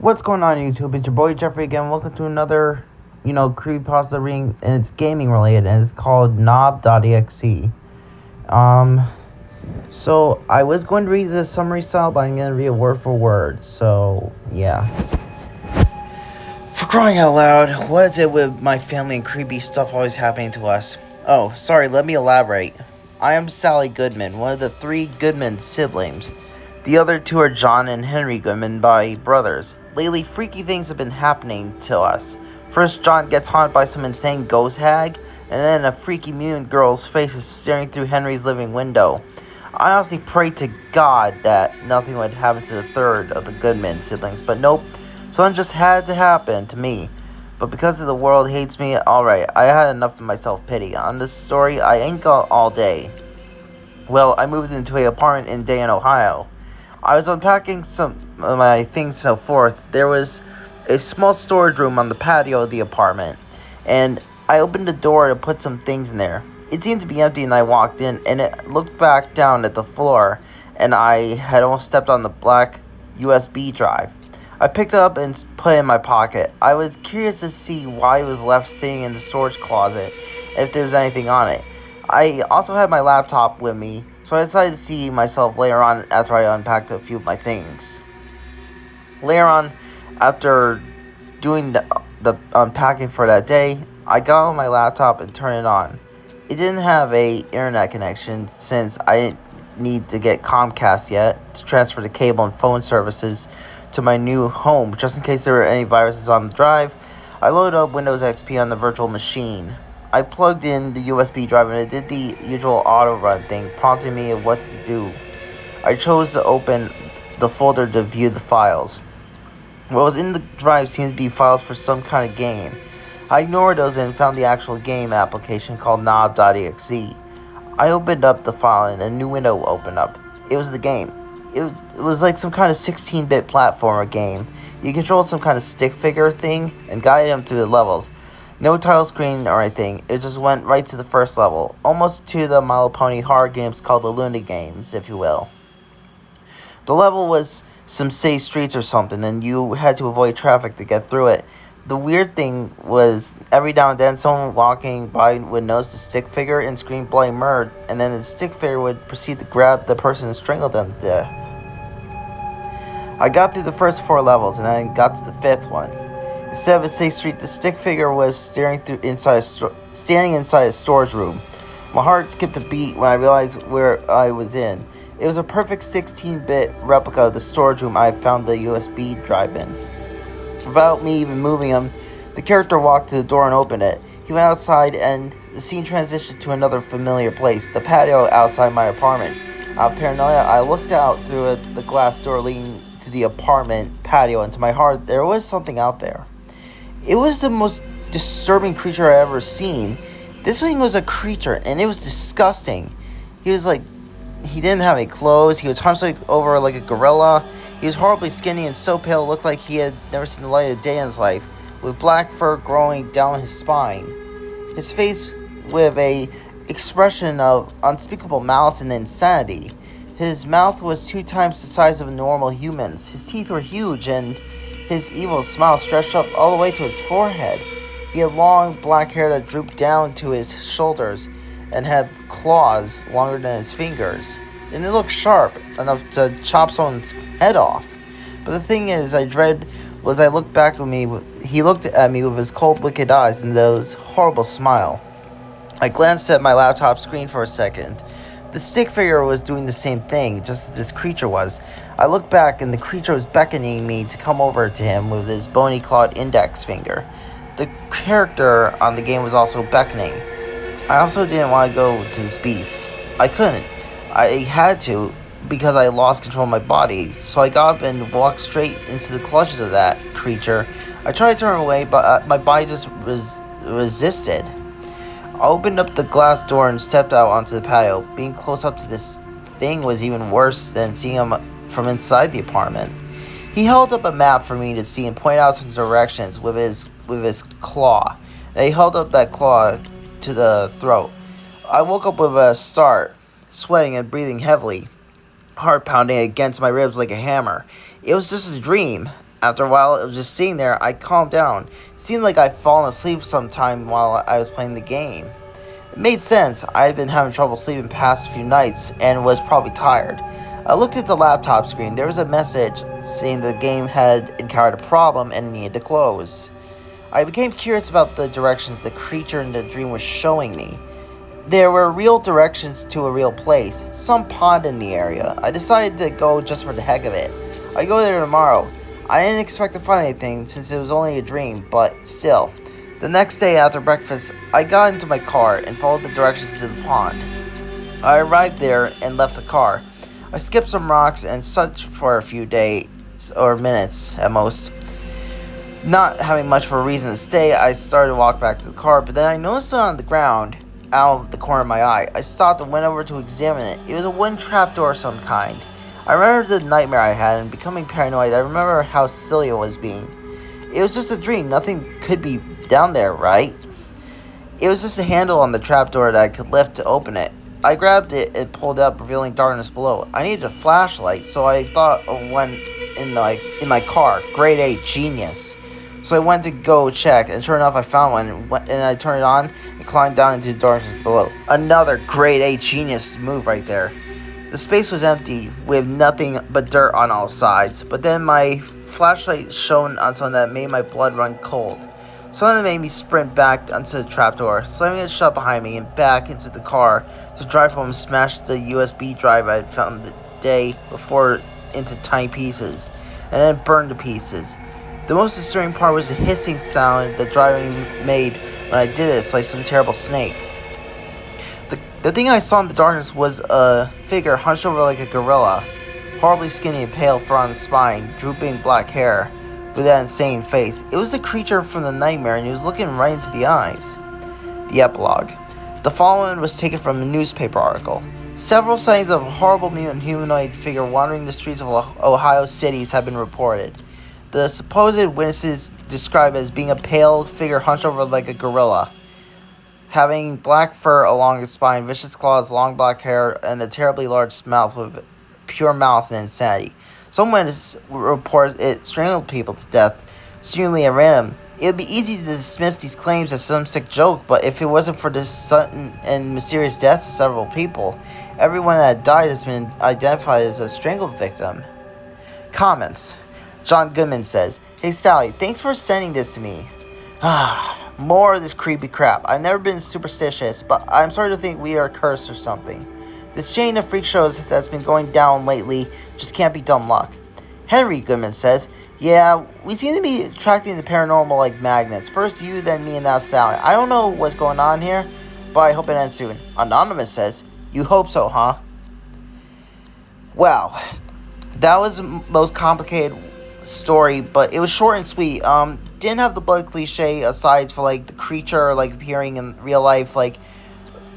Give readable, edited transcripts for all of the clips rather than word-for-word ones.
What's going on, YouTube? It's your boy Jeffrey again. Welcome to another, Creepypasta ring, and it's gaming related, and it's called Knob.exe. So I was going to read the summary style, but I'm going to read it word for word. So, yeah. For crying out loud, what is it with my family and creepy stuff always happening to us? Oh, sorry, let me elaborate. I am Sally Goodman, one of the three Goodman siblings. The other two are John and Henry Goodman by brothers. Lately, freaky things have been happening to us. First, John gets haunted by some insane ghost hag, and then a freaky mutant girl's face is staring through Henry's living window. I honestly prayed to God that nothing would happen to the third of the Goodman siblings, but nope, something just had to happen to me. But because the world hates me, alright, I had enough of my self-pity. On this story, I ain't got all day. Well, I moved into an apartment in Dayton, Ohio. I was unpacking some of my things and so forth. There was a small storage room on the patio of the apartment, and I opened the door to put some things in there. It seemed to be empty, and I walked in, and it looked back down at the floor, and I had almost stepped on the black USB drive. I picked it up and put it in my pocket. I was curious to see why it was left sitting in the storage closet, and if there was anything on it. I also had my laptop with me, so I decided to see myself later on after I unpacked a few of my things. Later on, after doing the unpacking for that day, I got on my laptop and turned it on. It didn't have a internet connection since I didn't need to get Comcast yet to transfer the cable and phone services to my new home. Just in case there were any viruses on the drive, I loaded up Windows XP on the virtual machine. I plugged in the USB drive and it did the usual auto run thing, prompting me of what to do. I chose to open the folder to view the files. What was in the drive seemed to be files for some kind of game. I ignored those and found the actual game application called Knob.exe. I opened up the file and a new window opened up. It was the game. It was like some kind of 16-bit platformer game. You controlled some kind of stick figure thing and guided them through the levels. No title screen or anything, it just went right to the first level, almost to the My Little Pony horror games called the Looney Games, if you will. The level was some city streets or something, and you had to avoid traffic to get through it. The weird thing was, every now and then someone walking by would notice the stick figure and scream bloody murder, and then the stick figure would proceed to grab the person and strangle them to death. I got through the first 4 levels, and then got to the 5th one. Instead of a safe street, the stick figure was standing inside a storage room. My heart skipped a beat when I realized where I was in. It was a perfect 16-bit replica of the storage room I had found the USB drive in. Without me even moving him, the character walked to the door and opened it. He went outside, and the scene transitioned to another familiar place, the patio outside my apartment. Out of paranoia, I looked out through the glass door leading to the apartment patio, and to my heart, there was something out there. It was the most disturbing creature I ever seen. This thing was a creature, and it was disgusting. He didn't have any clothes. He was hunched over like a gorilla. He was horribly skinny and so pale it looked like he had never seen the light of day in his life, with black fur growing down his spine. His face with a expression of unspeakable malice and insanity. His mouth was 2 times the size of a normal human's. His teeth were huge, and his evil smile stretched up all the way to his forehead. He had long black hair that drooped down to his shoulders and had claws longer than his fingers. And it looked sharp enough to chop someone's head off. But the thing is, I looked back at me. He looked at me with his cold, wicked eyes and those horrible smile. I glanced at my laptop screen for a second. The stick figure was doing the same thing, just as this creature was. I looked back, and the creature was beckoning me to come over to him with his bony-clawed index finger. The character on the game was also beckoning. I also didn't want to go to this beast. I couldn't. I had to, because I lost control of my body. So I got up and walked straight into the clutches of that creature. I tried to turn away, but my body just resisted. I opened up the glass door and stepped out onto the patio. Being close up to this thing was even worse than seeing him from inside the apartment. He held up a map for me to see and pointed out some directions with his claw. And he held up that claw to the throat. I woke up with a start, sweating and breathing heavily, heart pounding against my ribs like a hammer. It was just a dream. After a while, it was just sitting there. I calmed down. It seemed like I'd fallen asleep sometime while I was playing the game. It made sense. I had been having trouble sleeping past a few nights and was probably tired. I looked at the laptop screen. There was a message saying the game had encountered a problem and needed to close. I became curious about the directions the creature in the dream was showing me. There were real directions to a real place, some pond in the area. I decided to go just for the heck of it. I go there tomorrow. I didn't expect to find anything since it was only a dream, but still. The next day after breakfast, I got into my car and followed the directions to the pond. I arrived there and left the car. I skipped some rocks and such for a few days or minutes at most. Not having much of a reason to stay, I started to walk back to the car, but then I noticed it on the ground, out of the corner of my eye. I stopped and went over to examine it. It was a wooden trapdoor of some kind. I remember the nightmare I had and becoming paranoid. I remember how silly it was being. It was just a dream. Nothing could be down there, right? It was just a handle on the trapdoor that I could lift to open it. I grabbed it and pulled it up, revealing darkness below. I needed a flashlight, so I thought of one in my car. Grade A genius. So I went to go check, and sure enough, I found one, and I turned it on and climbed down into the darkness below. Another grade A genius move right there. The space was empty, with nothing but dirt on all sides, but then my flashlight shone on something that made my blood run cold. Something that made me sprint back onto the trapdoor, slamming it shut behind me, and back into the car to drive home and smash the USB drive I had found the day before into tiny pieces, and then burned to pieces. The most disturbing part was the hissing sound the driving made when I did it. It's like some terrible snake. The thing I saw in the darkness was a figure hunched over like a gorilla, horribly skinny and pale fur on the spine, drooping black hair, with that insane face. It was the creature from the nightmare, and he was looking right into the eyes. The epilogue. The following was taken from a newspaper article. Several sightings of a horrible mutant humanoid figure wandering the streets of Ohio cities have been reported. The supposed witnesses described as being a pale figure hunched over like a gorilla, having black fur along its spine, vicious claws, long black hair, and a terribly large mouth with pure malice and insanity. Some witnesses report it strangled people to death, seemingly at random. It would be easy to dismiss these claims as some sick joke, but if it wasn't for the sudden and mysterious deaths of several people, everyone that died has been identified as a strangled victim. Comments. John Goodman says, "Hey Sally, thanks for sending this to me. More of this creepy crap. I've never been superstitious, but I'm starting to think we are cursed or something. This chain of freak shows that's been going down lately just can't be dumb luck." Henry Goodman says, "Yeah, we seem to be attracting the paranormal like magnets. First you, then me, and now Sally. I don't know what's going on here, but I hope it ends soon." Anonymous says, "You hope so, huh?" Wow, that was the most complicated story, but it was short and sweet. Didn't have the blood cliche aside for like the creature like appearing in real life. Like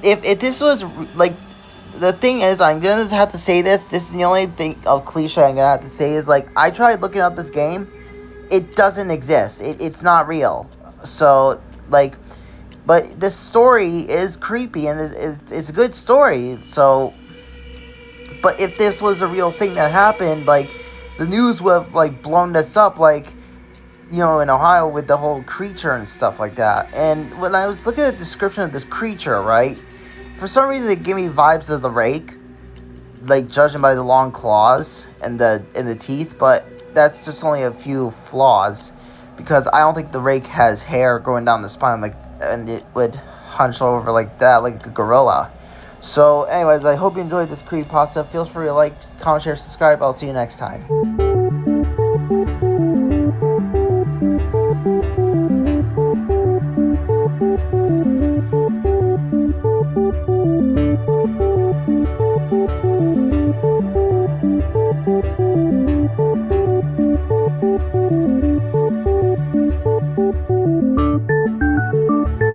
if this was like, the thing is, I'm gonna have to say this is the only thing of cliche I'm gonna have to say is like, I tried looking up this game, it doesn't exist, it's not real. So like, but this story is creepy and it's a good story. So, but if this was a real thing that happened, like, the news would have, like, blown this up, like, you know, in Ohio with the whole creature and stuff like that. And when I was looking at the description of this creature, right, for some reason it gave me vibes of the rake, like, judging by the long claws and the teeth, but that's just only a few flaws, because I don't think the rake has hair going down the spine, like, and it would hunch over like that, like a gorilla. So, anyways, I hope you enjoyed this creepypasta. Feel free to like, comment, share, subscribe. I'll see you next time.